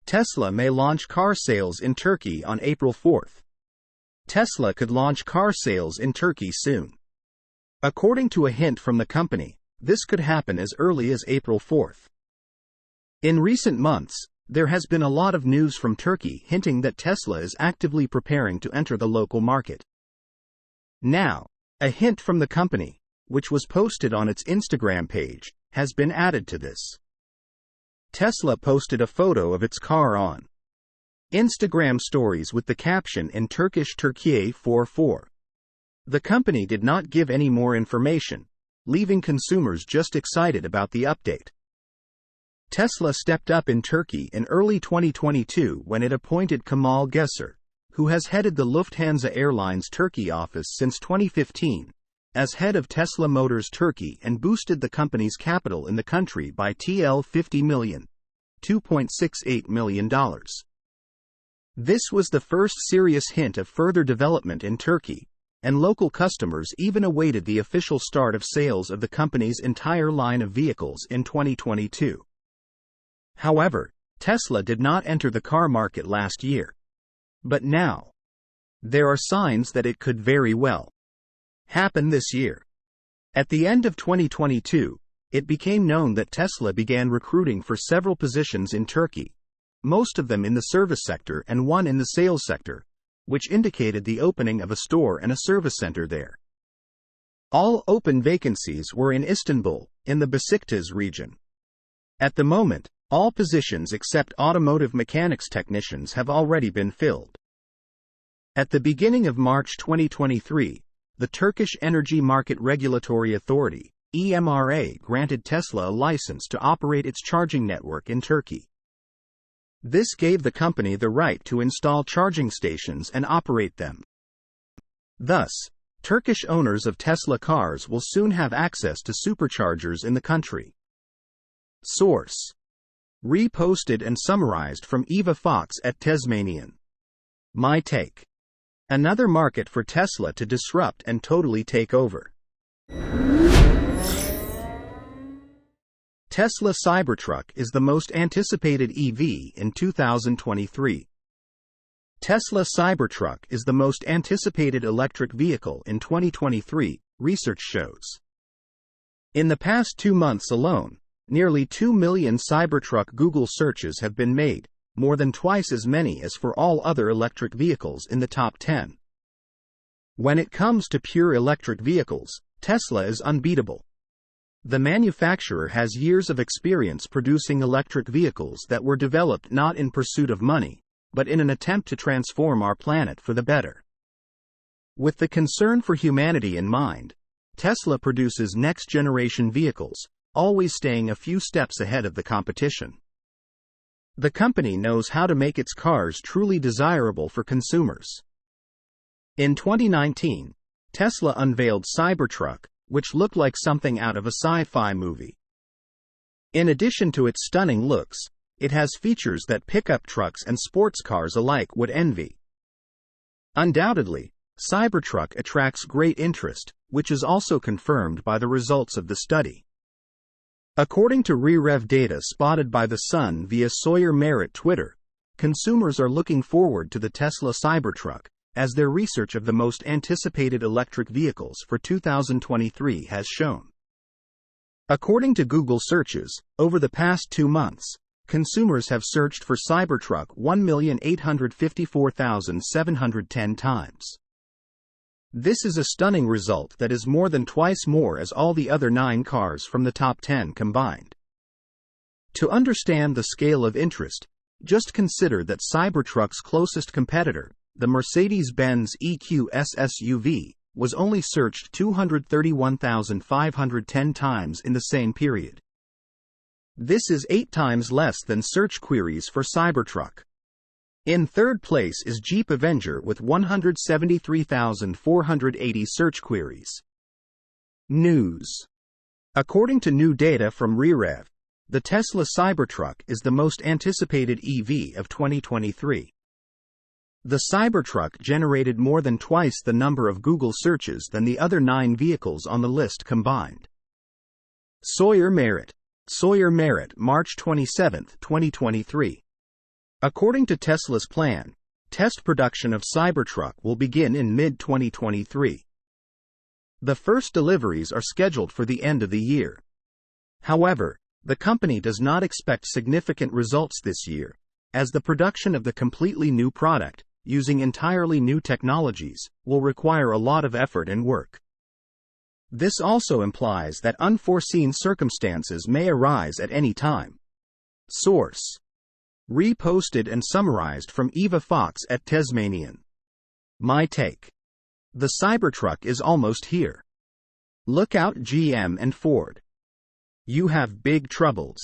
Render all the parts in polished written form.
Tesla may launch car sales in Turkey on April 4th. Tesla could launch car sales in Turkey soon. According to a hint from the company, this could happen as early as April 4th. In recent months, there has been a lot of news from Turkey hinting that Tesla is actively preparing to enter the local market. Now, a hint from the company, which was posted on its Instagram page, has been added to this. Tesla posted a photo of its car on Instagram stories with the caption in Turkish Türkiye 44. The company did not give any more information, leaving consumers just excited about the update. Tesla stepped up in Turkey in early 2022 when it appointed Kemal Gesser, who has headed the Lufthansa Airlines Turkey office since 2015, as head of Tesla Motors Turkey and boosted the company's capital in the country by TL $50 million, $2.68 million. This was the first serious hint of further development in Turkey, and local customers even awaited the official start of sales of the company's entire line of vehicles in 2022. However, Tesla did not enter the car market last year. But now, there are signs that it could very well happen this year. At the end of 2022, it became known that Tesla began recruiting for several positions in Turkey, most of them in the service sector and one in the sales sector, which indicated the opening of a store and a service center there. All open vacancies were in Istanbul, in the Besiktas region. At the moment, all positions except automotive mechanics technicians have already been filled. At the beginning of March 2023, the Turkish Energy Market Regulatory Authority, EMRA, granted Tesla a license to operate its charging network in Turkey. This gave the company the right to install charging stations and operate them. Thus, Turkish owners of Tesla cars will soon have access to superchargers in the country. Source: reposted and summarized from Eva Fox at Tasmanian. My take: another market for Tesla to disrupt and totally take over. Tesla Cybertruck is the most anticipated EV in 2023. Tesla Cybertruck is the most anticipated electric vehicle in 2023, research shows. In the past 2 months alone, nearly 2 million Cybertruck Google searches have been made, more than twice as many as for all other electric vehicles in the top 10. When it comes to pure electric vehicles, Tesla is unbeatable. The manufacturer has years of experience producing electric vehicles that were developed not in pursuit of money, but in an attempt to transform our planet for the better. With the concern for humanity in mind, Tesla produces next-generation vehicles, always staying a few steps ahead of the competition. The company knows how to make its cars truly desirable for consumers. In 2019, Tesla unveiled Cybertruck, which looked like something out of a sci-fi movie. In addition to its stunning looks, it has features that pickup trucks and sports cars alike would envy. Undoubtedly, Cybertruck attracts great interest, which is also confirmed by the results of the study. According to re-rev data spotted by The Sun via Sawyer Merritt Twitter, consumers are looking forward to the Tesla Cybertruck, as their research of the most anticipated electric vehicles for 2023 has shown. According to Google searches, over the past 2 months, consumers have searched for Cybertruck 1,854,710 times. This is a stunning result that is more than twice more as all the other 9 cars from the top 10 combined. To understand the scale of interest, just consider that Cybertruck's closest competitor, the Mercedes-Benz EQS SUV, was only searched 231,510 times in the same period. This is 8 times less than search queries for Cybertruck. In third place is Jeep Avenger with 173,480 search queries. News. According to new data from re-rev, the Tesla Cybertruck is the most anticipated EV of 2023. The Cybertruck generated more than twice the number of Google searches than the other 9 vehicles on the list combined. Sawyer Merritt, March 27, 2023. According to Tesla's plan, test production of Cybertruck will begin in mid-2023. The first deliveries are scheduled for the end of the year. However, the company does not expect significant results this year, as the production of the completely new product, using entirely new technologies, will require a lot of effort and work. This also implies that unforeseen circumstances may arise at any time. Source: reposted and summarized from Eva Fox at Tasmanian. My take: the Cybertruck is almost here. Look out, GM and Ford. You have big troubles.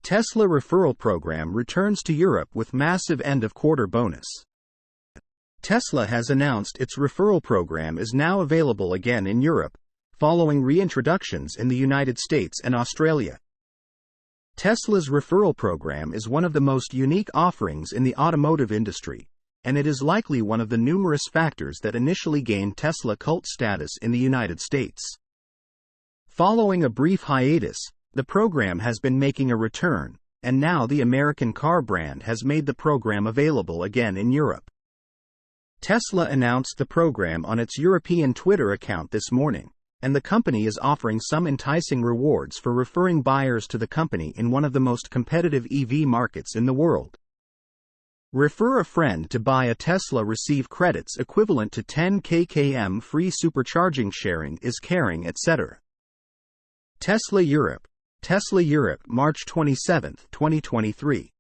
Tesla referral program returns to Europe with massive end-of-quarter bonus. Tesla has announced its referral program is now available again in Europe, following reintroductions in the United States and Australia. Tesla's referral program is one of the most unique offerings in the automotive industry, and it is likely one of the numerous factors that initially gained Tesla cult status in the United States. Following a brief hiatus, the program has been making a return, and now the American car brand has made the program available again in Europe. Tesla announced the program on its European Twitter account this morning, and the company is offering some enticing rewards for referring buyers to the company in one of the most competitive EV markets in the world. Refer a friend to buy a Tesla, receive credits equivalent to 10 km free supercharging, sharing is caring, etc. Tesla Europe, March 27, 2023.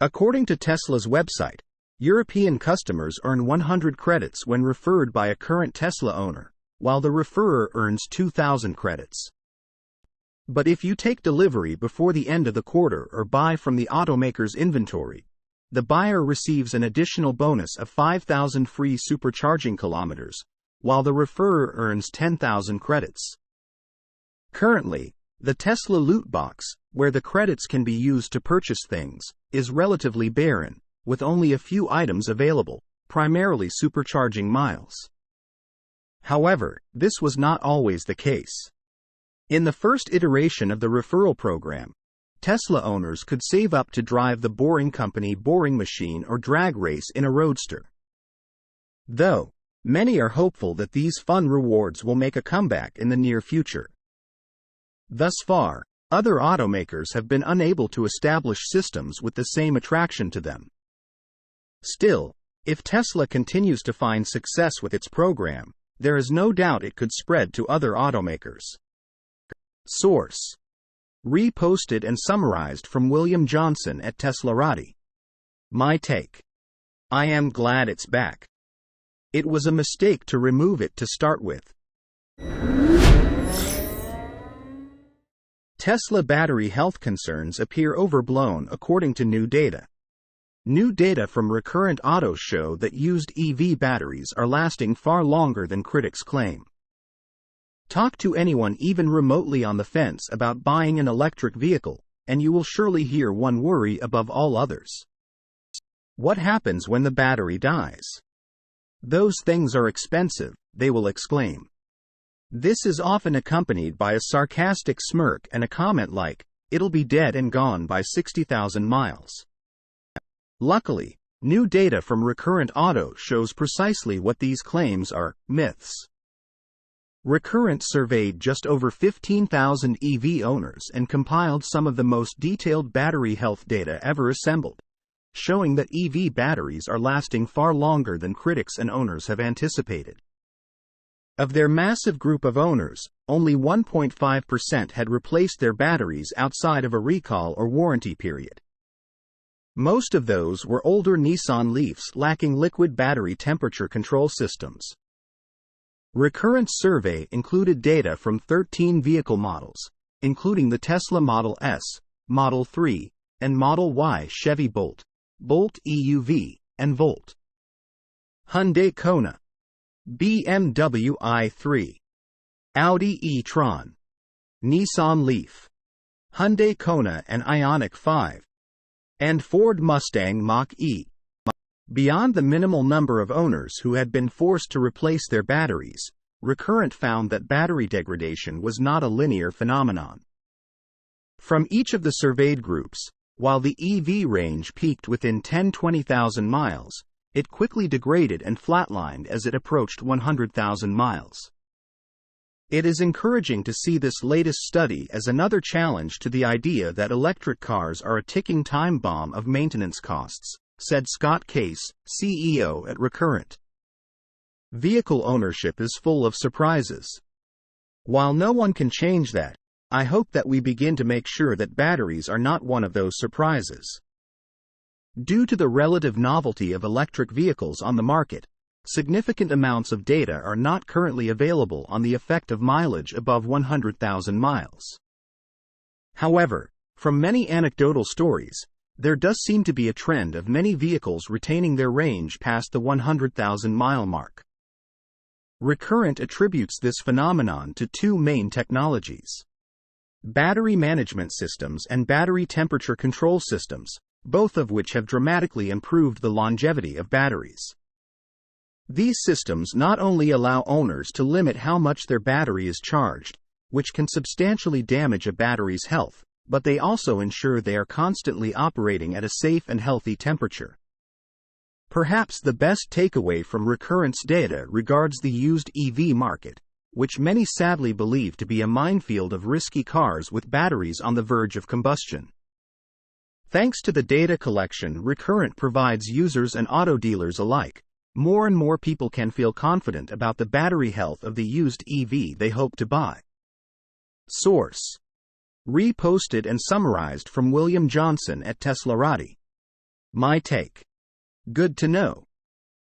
According to Tesla's website, European customers earn 100 credits when referred by a current Tesla owner, while the referrer earns 2,000 credits. But if you take delivery before the end of the quarter or buy from the automaker's inventory, the buyer receives an additional bonus of 5,000 free supercharging kilometers, while the referrer earns 10,000 credits. Currently, the Tesla loot box, where the credits can be used to purchase things, is relatively barren, with only a few items available, primarily supercharging miles. However, this was not always the case. In the first iteration of the referral program, Tesla owners could save up to drive the Boring Company boring machine or drag race in a roadster. Though, many are hopeful that these fun rewards will make a comeback in the near future. Thus far, other automakers have been unable to establish systems with the same attraction to them. Still, if Tesla continues to find success with its program, there is no doubt it could spread to other automakers. Source: reposted and summarized from William Johnson at Teslarati. My take: I am glad it's back. It was a mistake to remove it to start with. Tesla battery health concerns appear overblown according to new data. New data from Recurrent Auto show that used EV batteries are lasting far longer than critics claim. Talk to anyone even remotely on the fence about buying an electric vehicle, and you will surely hear one worry above all others. What happens when the battery dies? Those things are expensive, they will exclaim. This is often accompanied by a sarcastic smirk and a comment like, "It'll be dead and gone by 60,000 miles." Luckily, new data from Recurrent Auto shows precisely what these claims are, myths. Recurrent surveyed just over 15,000 EV owners and compiled some of the most detailed battery health data ever assembled, showing that EV batteries are lasting far longer than critics and owners have anticipated. Of their massive group of owners, only 1.5% had replaced their batteries outside of a recall or warranty period. Most of those were older Nissan Leafs lacking liquid battery temperature control systems. Recurrent's survey included data from 13 vehicle models, including the Tesla Model S, Model 3, and Model Y, Chevy Bolt, Bolt EUV, and Volt. Hyundai Kona, BMW i3, Audi e-tron, Nissan Leaf, Hyundai Kona and Ioniq 5, and Ford Mustang Mach-E. Beyond the minimal number of owners who had been forced to replace their batteries, Recurrent found that battery degradation was not a linear phenomenon. From each of the surveyed groups, while the EV range peaked within 10-20,000 miles, it quickly degraded and flatlined as it approached 100,000 miles. It is encouraging to see this latest study as another challenge to the idea that electric cars are a ticking time bomb of maintenance costs, said Scott Case, CEO at Recurrent. Vehicle ownership is full of surprises. While no one can change that, I hope that we begin to make sure that batteries are not one of those surprises. Due to the relative novelty of electric vehicles on the market, significant amounts of data are not currently available on the effect of mileage above 100,000 miles. However, from many anecdotal stories, there does seem to be a trend of many vehicles retaining their range past the 100,000-mile mark. Recurrent attributes this phenomenon to two main technologies: battery management systems and battery temperature control systems, both of which have dramatically improved the longevity of batteries. These systems not only allow owners to limit how much their battery is charged, which can substantially damage a battery's health, but they also ensure they are constantly operating at a safe and healthy temperature. Perhaps the best takeaway from Recurrent's data regards the used EV market, which many sadly believe to be a minefield of risky cars with batteries on the verge of combustion. Thanks to the data collection Recurrent provides users and auto dealers alike, more and more people can feel confident about the battery health of the used EV they hope to buy. Source: reposted and summarized from William Johnson at Teslarati. My take: good to know.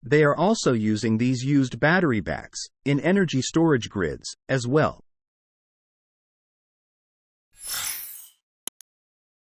They are also using these used battery backs in energy storage grids as well.